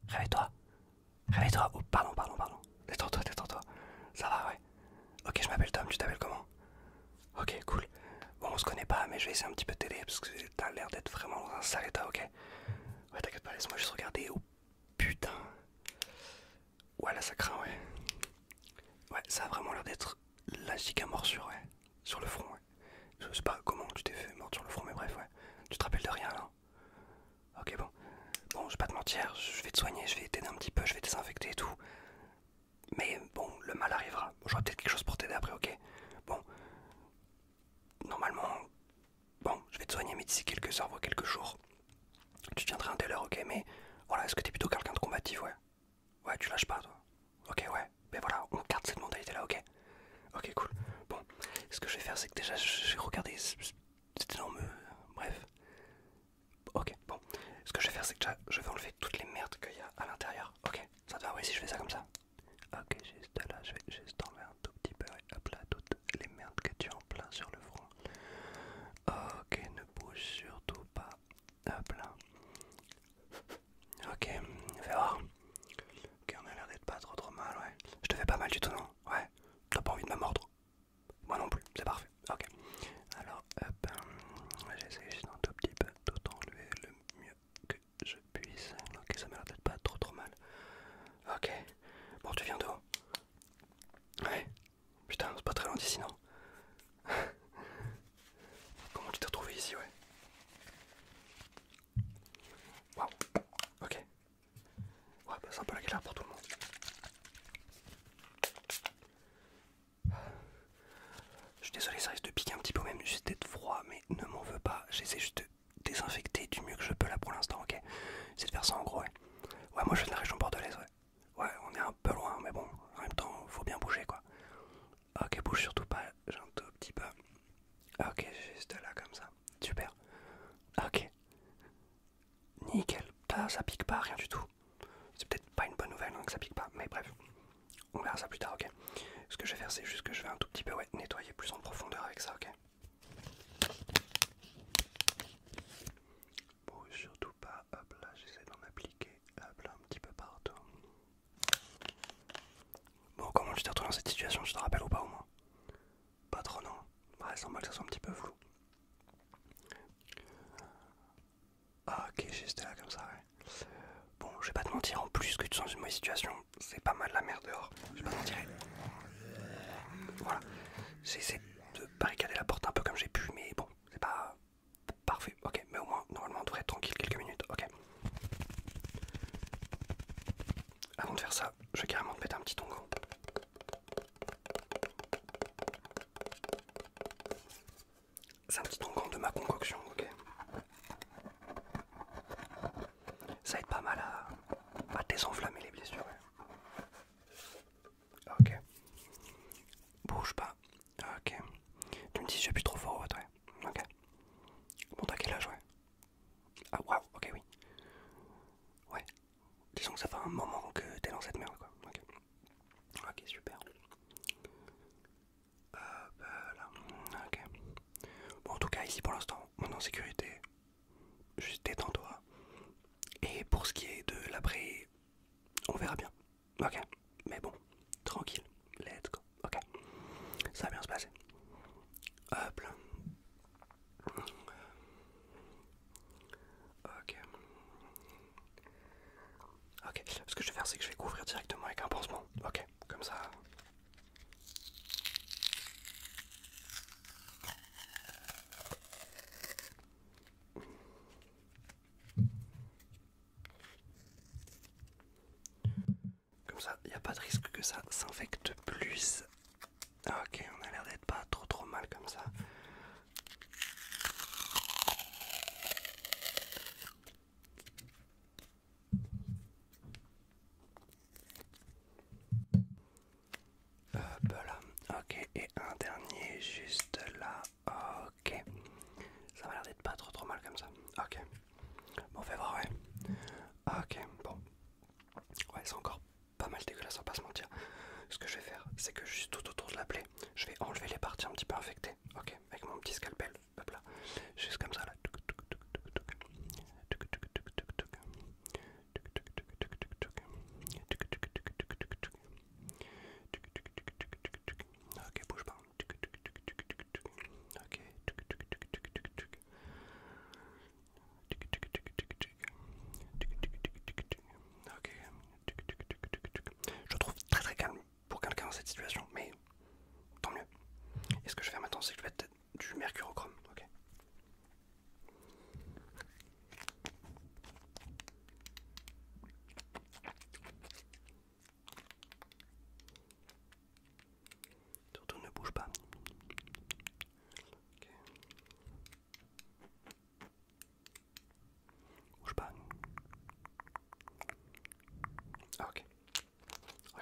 Réveille-toi. Réveille-toi. Oh, pardon, pardon, pardon. Détends-toi, détends-toi. Ça va, ouais. Ok, je m'appelle Tom, tu t'appelles comment? Ok, cool. Bon, on se connaît pas, mais je vais essayer un petit peu de t'aider parce que t'as l'air d'être vraiment dans un sale état, ok? Ouais, t'inquiète pas, laisse-moi juste regarder. Oh putain. Ouais, là ça craint, ouais. Ouais, ça a vraiment l'air d'être la giga morsure, ouais. Sur le front, ouais. Je sais pas comment tu t'es fait mordre sur le front, mais bref, ouais. Tu te rappelles de rien, là? Ok, bon. Bon, je vais pas te mentir, je vais te soigner, je vais t'aider un petit peu, je vais désinfecter et tout. Mais bon, le mal arrivera. J'aurai peut-être quelque chose pour t'aider après, ok? Bon, normalement, bon, je vais te soigner, mais d'ici quelques heures, voire quelques jours, tu tiendras un délai, ok? Mais voilà, est-ce que t'es plutôt quelqu'un de combatif, ouais? Ouais, tu lâches pas, toi. Ok, ouais. Mais voilà, on garde cette mentalité-là, ok? Ok, cool. Bon, ce que je vais faire, c'est que déjà, j'ai regardé cet énorme... Bref. Ok, bon. Ce que je vais faire, c'est que déjà, je vais enlever toutes les merdes qu'il y a à l'intérieur. Ok, ça te va, oui, si je fais ça comme ça. Ok, juste là, je vais juste enlever un tout petit peu. Ouais, hop là, toutes les merdes que tu as en plein sur le front. Ok, ne bouge surtout pas. Hop là. Ok, fais voir. Ok, on a l'air d'être pas trop mal, ouais. Je te fais pas mal du tout, non? Ouais. T'as pas envie de me mordre? Moi non plus, c'est parfait. Ok. Alors, hop, j'essaie juste un tout petit peu tout enlever le mieux que je puisse. Ok, ça m'a l'air d'être pas trop mal. Ok. Bon, tu viens d'où? Ouais. Putain, c'est pas très loin d'ici, non? Comment tu t'es retrouvé ici, ouais? Waouh. Ok. Ouais, bah c'est un peu la galère pour tout le monde. Je suis désolé, ça risque de piquer un petit peu, même juste d'être froid, mais ne m'en veux pas. J'essaie juste de désinfecter du mieux que je peux là pour l'instant, ok? C'est de faire ça en gros, ouais. Ouais, moi je viens de la région bordelaise, ouais. Ouais, on est un peu loin, mais bon, en même temps, faut bien bouger quoi. Ok, bouge surtout pas, j'ai un tout petit peu. Ok, juste là comme ça. Super. Ok, nickel. Ça pique pas, rien du tout. C'est peut-être pas une bonne nouvelle hein, que ça pique pas, mais bref. On verra ça plus tard, ok. Ce que je vais faire, c'est juste que je vais un tout petit peu ouais, nettoyer plus en profondeur avec ça, ok. Bouge surtout pas, hop là, j'essaie d'en appliquer, hop là, un petit peu partout. Bon, comment tu t'es retrouvé dans cette situation, tu te rappelles ou pas au moins? Pas trop, non. Ouais, sans mal que ça soit un petit peu flou. Ah, ok, j'étais là comme ça, ouais. Bon, je vais pas te mentir, en plus que tu sens une mauvaise situation, c'est pas mal la merde dehors. Je vais pas te mentir. Voilà, j'ai essayé de barricader la porte un peu comme j'ai pu, mais bon, c'est pas parfait. Ok, mais au moins, normalement, on devrait être tranquille quelques minutes. Ok. Avant de faire ça, je vais carrément te mettre un petit onguent. C'est un petit onguent de ma concoction, ok. Ça aide pas mal à désenflammer les blessures. Ouais. Ok. Bouge pas. Ok. Tu me dis si j'ai plus trop fort, ouais. Ok. Bon, t'as quel âge, ouais? Ah, waouh, ok, oui. Ouais. Disons que ça fait un moment que t'es dans cette merde, quoi. Ok. Ok, super. Là. Ok. Bon, en tout cas, ici pour l'instant, on est en sécurité. Juste détends-toi. Et pour ce qui est de l'après, on verra bien. Ok. Mais bon, tranquille. Let's go. Ok. Ça va bien se passer. Hop là. Ok. Ok. Ce que je vais faire, c'est que je vais couvrir directement avec un pansement. Ok. Comme ça. Comme ça, il n'y a pas de risque que ça s'infecte plus. Ok, on a l'air d'être pas trop mal comme ça. Hop là. Ok, et un dernier juste là. Ok. Ça m'a l'air d'être pas trop mal comme ça. Ok. Bon, fais voir, ouais. Ok, bon. Ouais, c'est encore pas mal dégueulasse, on va pas se mentir. Ce que je vais faire, c'est que juste tout autour de la plaie, je vais enlever les parties un petit peu infectées. Ok, avec mon petit scalpel. Hop là. Juste comme ça là.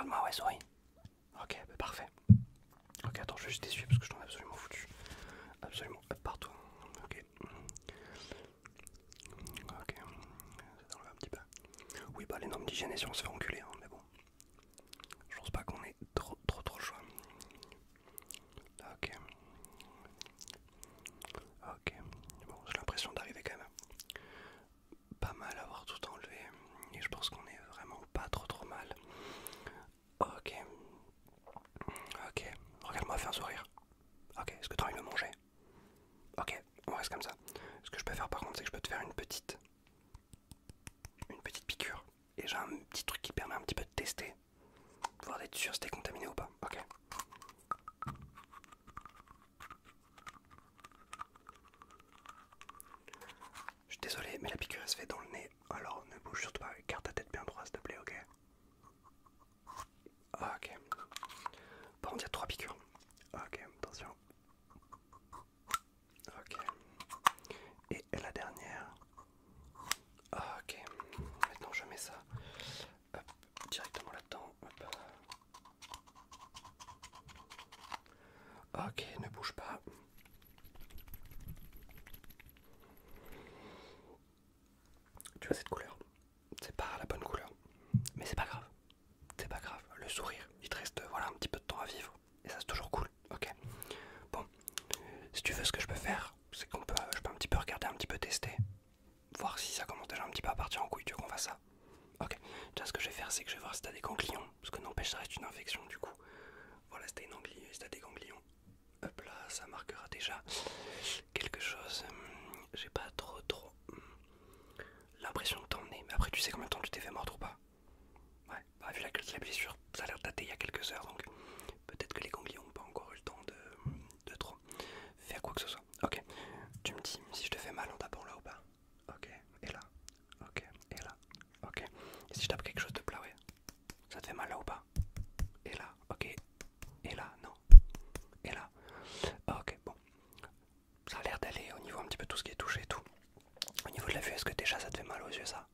Regarde-moi, ouais, souris. Ok, bah parfait. Ok, attends, je vais juste essuyer parce que je t'en ai absolument foutu. Absolument, hop, partout. Ok. Ok. Ça t'enlève un petit peu. Oui, bah les normes d'hygiène et si on se fait enculer, hein, mais bon. Je pense pas qu'on ait trop le choix. Ok. Ok. Bon, j'ai l'impression d'arriver quand même pas mal à avoir tout enlevé. Et je pense qu'on est vraiment pas trop mal. Ok. Ok. Regarde-moi, fais un sourire. Ok, est-ce que t'as envie de me manger? Ok, on reste comme ça. Ce que je peux faire par contre, c'est que je peux te faire une petite piqûre. Et j'ai un petit truc qui permet un petit peu de tester. Voir d'être sûr si t'es contaminé ou pas. Ok. Je suis désolé, mais la piqûre elle se fait dans le nez. Alors ne bouge surtout pas, garde ta tête bien droite s'il te plaît, ok? Ok. Par contre, il y a 3 piqûres. Ok, attention. Ok. Et la dernière. Ok. Maintenant je mets ça. Hop, directement là-dedans. Hop. Ok, ne bouge pas. Tu vois cette couleur? C'est pas la bonne couleur. Mais c'est pas grave. C'est pas grave. Le sourire, il te reste voilà, un petit peu de temps à vivre. Et ça c'est toujours cool. Ok. Bon. Si tu veux, ce que je peux faire, c'est je peux un petit peu regarder, un petit peu tester. Voir si ça commence déjà un petit peu à partir en couille. Tu veux qu'on fasse ça? Ok. Déjà ce que je vais faire, c'est que je vais voir si t'as des ganglions. Parce que n'empêche, ça reste une infection du coup. Voilà, si t'as des ganglions. Hop là, ça marquera déjà quelque chose. J'ai pas trop l'impression de t'emmener. Mais après, tu sais combien de temps tu t'es fait mordre ou pas? Ouais, bah vu la blessure, ça a l'air daté il y a quelques heures. Donc peut-être que les ganglions n'ont pas encore eu le temps de trop faire quoi que ce soit. Ok, tu me dis si je te fais mal en tapant là ou pas. Ok, et là. Ok, et là. Ok, et si je tape quelque chose de plat, ouais. Ça te fait mal là ou pas? Et là, ok. Et là, non. Et là. Ok, bon. Ça a l'air d'aller au niveau un petit peu tout ce qui est touché et tout. Au niveau de la vue, est-ce que déjà ça te fait mal aux yeux ça?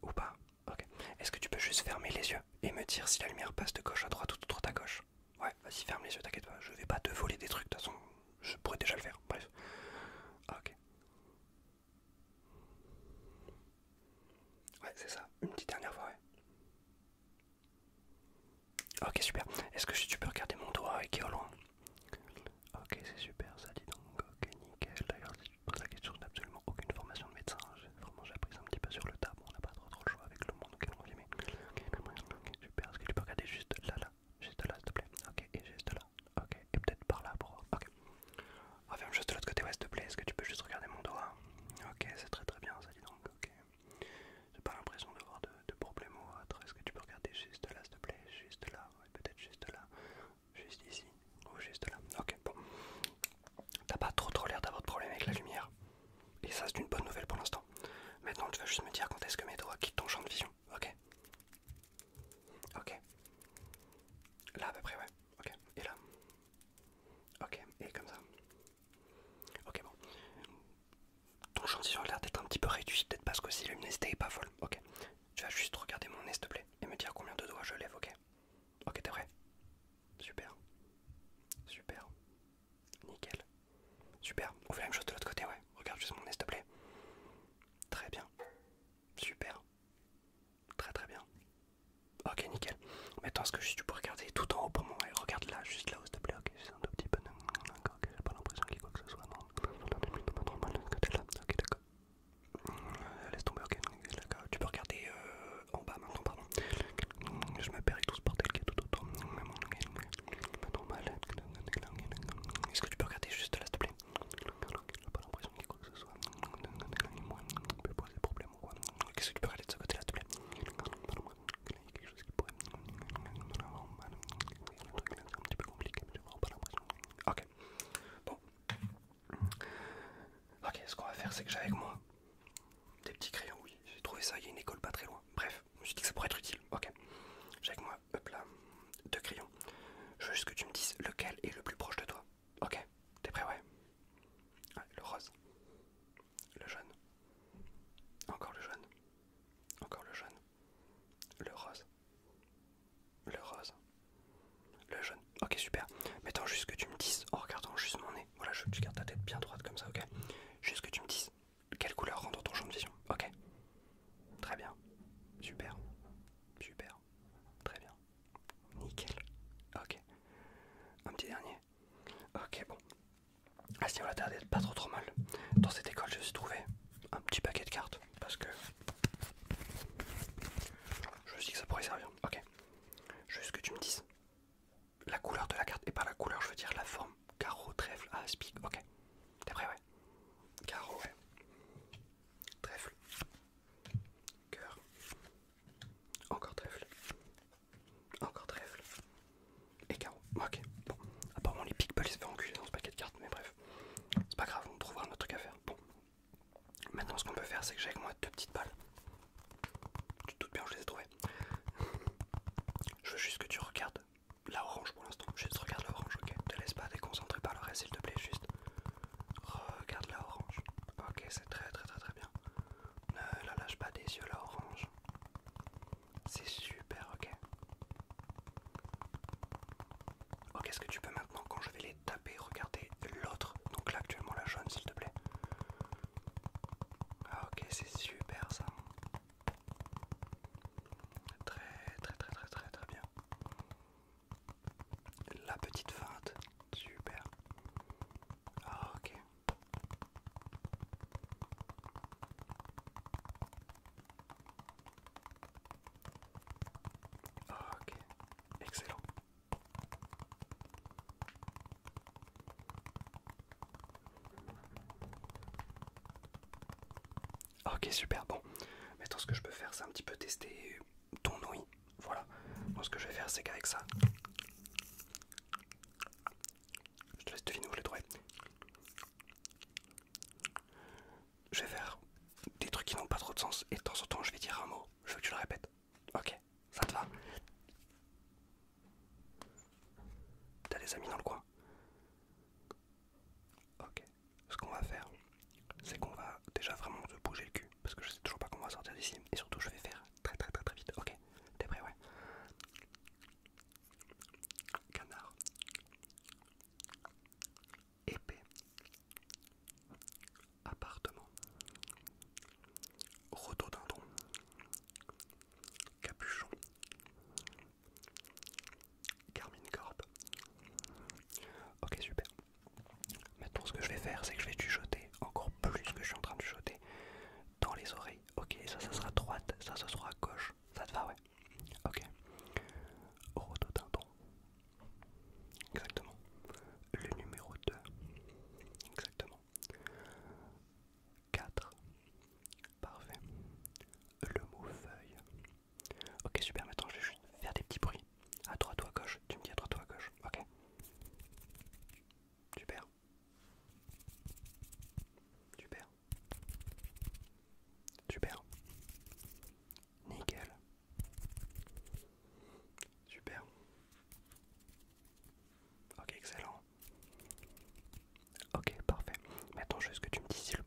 Ou pas? Ok. Est-ce que tu peux juste fermer les yeux et me dire si la lumière passe de gauche à droite ou de droite à gauche? Ouais, vas-y, ferme les yeux, t'inquiète pas. Je vais pas te voler des trucs, de toute façon, je pourrais déjà le faire. Bref. Ok. Ouais, c'est ça. Une petite dernière fois, ouais. Ok, super. Est-ce que tu peux regarder mon doigt qui est au loin? Ok, c'est super, ça dit donc. Ok, nickel. D'ailleurs, si tu te poses la question, je n'ai absolument aucune formation de médecin. J'ai appris ça un petit peu sur le tas. Bon, on n'a pas trop le choix avec le monde auquel on vit, mais. Ok, super. Est-ce que tu peux regarder juste là, juste là, s'il te plaît? Ok, et juste là. Ok, et peut-être par là pour. Ok. Reviens juste de l'autre côté, ouais, s'il te plaît. Est-ce que tu peux juste regarder mon doigt? Ok, c'est très bien, ça dit donc. Ok. J'ai pas l'impression d'avoir de problème ou autre. Est-ce que tu peux regarder juste là, s'il te plaît? Juste là, ouais, peut-être juste là. Juste ici. Ou juste là. Ok, bon. T'as pas trop l'air d'avoir de problème avec la lumière. Et ça, c'est une bonne nouvelle pour l'instant. Maintenant, tu vas juste me dire quand est-ce que mes doigts quittent ton champ de vision. Ok. Ok. Là, à peu près, ouais. Ok. Et là. Ok. Et comme ça. Ok, bon. Ton champ de vision a l'air d'être un petit peu réduit. Peut-être parce que si la luminosité est pas folle. Ok. Tu vas juste regarder mon nez, s'il te plaît. Et me dire combien de doigts je lève, ok? Ok, t'es prêt? Super. Super. Nickel. Super. On fait la même chose de l'autre côté, ouais. Regarde juste mon nez, s'il te plaît. Très bien. Super. Très bien. Ok, nickel. Maintenant, est-ce que tu peux regarder tout en haut pour moi? Ouais, regarde là, juste là, s'il te plaît. Ok, juste un tout petit peu. D'accord, ok, j'ai pas l'impression qu'il y ait quoi que ce soit. Non, pas trop mal de ce côté-là. Ok, d'accord. Laisse tomber, ok. D'accord. Tu peux regarder en bas maintenant, pardon. Je me perds avec tout ce bordel qui est tout autour. Pas normal. Est-ce que tu peux regarder juste là, s'il te plaît? J'ai pas l'impression qu'il y ait quoi que ce soit. Je peux poser problème ou quoi? Qu'est-ce que tu peux regarder de ce côté-là, s'il te plaît? Il y a quelque chose qui pourrait. C'est un petit peu compliqué, mais j'ai vraiment pas l'impression. Ok. Bon. Ok, ce qu'on va faire, c'est que j'ai avec moi des petits crayons, oui. J'ai trouvé ça, il y a une école pas très loin. Bref, je me suis dit que ça pourrait être utile. Ok. J'ai avec moi, hop là, 2 crayons. Je veux juste que tu me dises lequel est le plus proche de toi. Ok. T'es prêt, ouais? Ouais, le rose. Le jaune. Encore le jaune. Encore le jaune. Le rose. Super. Super. Très bien. Nickel. Ok. Un petit dernier. Ok, bon. À ce niveau-là, t'as l'air d'être pas trop mal. Dans cette école, je me suis trouvé un petit paquet de cartes. Parce que je me suis dit que ça pourrait servir. Ok. Juste que tu me dises la couleur de la carte. Et pas la couleur, je veux dire la forme. Carreau, trèfle, as, pique. Ok. T'es prêt, ouais. Carreau, ouais. Trèfle. Cœur. Encore trèfle. Encore trèfle. Et carreau. Ok. Bon. Apparemment, les piques peuvent se faire enculer dans ce paquet de cartes. Mais bref. C'est pas grave, on trouvera un autre truc à faire. Bon. Maintenant, ce qu'on peut faire, c'est que j'ai avec moi deux petites balles. Tu te doutes bien, je les ai trouvées. Je veux juste que tu regardes la orange pour l'instant. Juste regarde la orange, ok? Te laisse pas déconcentrer par le reste, s'il te plaît. Juste regarde la orange. Ok, c'est très bien. Ne la lâche pas des yeux, la orange. C'est super, ok. Ok, est-ce que tu peux maintenant, quand je vais les taper, regarder l'autre? Donc là, actuellement, la jaune, s'il te plaît. Ah, ok, c'est super ça. Très bien. La petite feinte, super. Ah, ok. Ok, excellent. Ok, super. Bon, maintenant ce que je peux faire, c'est un petit peu tester ton ouïe. Voilà. Donc ce que je vais faire, c'est qu'avec ça, je te laisse deviner où je l'ai trouvé. Je vais faire des trucs qui n'ont pas trop de sens et de temps en temps, je vais dire un mot. Je veux que tu le répètes. Ok, ça te va? T'as des amis dans le coin? Ok. Ce qu'on va faire, c'est qu'on va déjà vraiment se bouger le cul parce que je sais toujours pas comment on va sortir d'ici. Et surtout, je vais faire très vite. Ok, t'es prêt? Ouais. Canard. Épée. Appartement. Rhododendron. Capuchon. Carmine Corp. Ok, super. Maintenant, ce que je vais faire, c'est que je vais chuchoter encore plus que je suis en train de chuchoter dans les oreilles. Ok, ça sera à droite, ça sera à gauche. Ça te va, ouais? Ok. Rhododendron. Exactement. Le numéro 2. Exactement. 4. Parfait. Le mot feuille. Ok, super. Maintenant, je vais juste faire des petits bruits. À droite ou à gauche. Tu me dis à droite ou à gauche. Ok. Super. Super. Super. Nickel. Super. Ok, excellent. Ok, parfait. Maintenant, juste que tu me dis si le